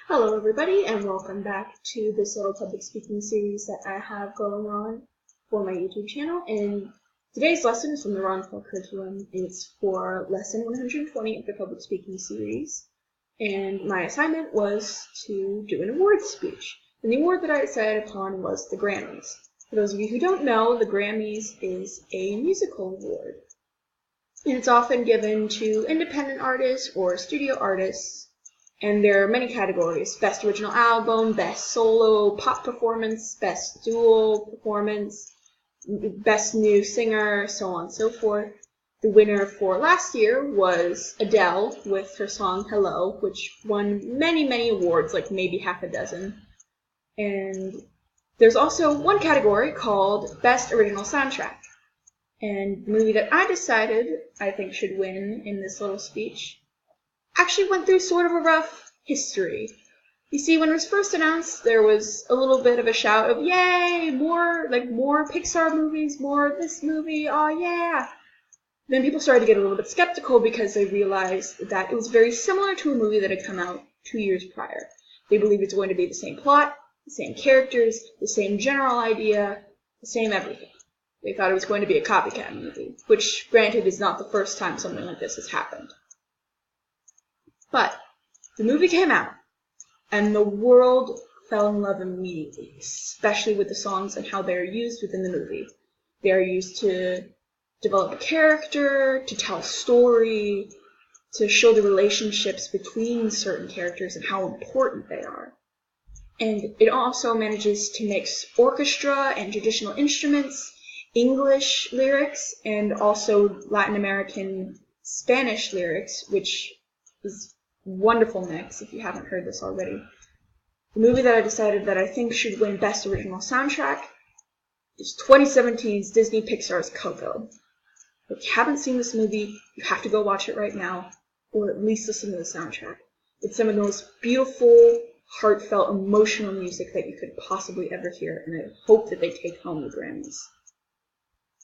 Hello everybody and welcome back to this little public speaking series that I have going on for my YouTube channel. And today's lesson is from the Ron Paul curriculum. It's for lesson 120 of the public speaking series. And my assignment was to do an award speech. And the award that I decided upon was the Grammys. For those of you who don't know, the Grammys is a musical award. And it's often given to independent artists or studio artists. And there are many categories: Best Original Album, Best Solo Pop Performance, Best Dual Performance, Best New Singer, so on and so forth. The winner for last year was Adele with her song Hello, which won many awards, like maybe half a dozen. And there's also one category called Best Original Soundtrack. And the movie that I decided I think should win in this little speech actually went through sort of a rough history. You see, when it was first announced, there was a little bit of a shout of, yay, more Pixar movies, more of this movie, oh yeah. Then people started to get a little bit skeptical because they realized that it was very similar to a movie that had come out 2 years prior. They believed it's going to be the same plot, the same characters, the same general idea, the same everything. They thought it was going to be a copycat movie, which, granted, is not the first time something like this has happened. But the movie came out, and the world fell in love immediately, especially with the songs and how they're used within the movie. They are used to develop a character, to tell a story, to show the relationships between certain characters and how important they are. And it also manages to mix orchestra and traditional instruments, English lyrics, and also Latin American Spanish lyrics, which is wonderful mix if you haven't heard this already. The movie that I decided that I think should win Best Original Soundtrack is 2017's Disney Pixar's Coco. If you haven't seen this movie, you have to go watch it right now, or at least listen to the soundtrack. It's some of the most beautiful, heartfelt, emotional music that you could possibly ever hear, and I hope that they take home the Grammys.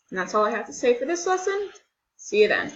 And that's all I have to say for this lesson. See you then.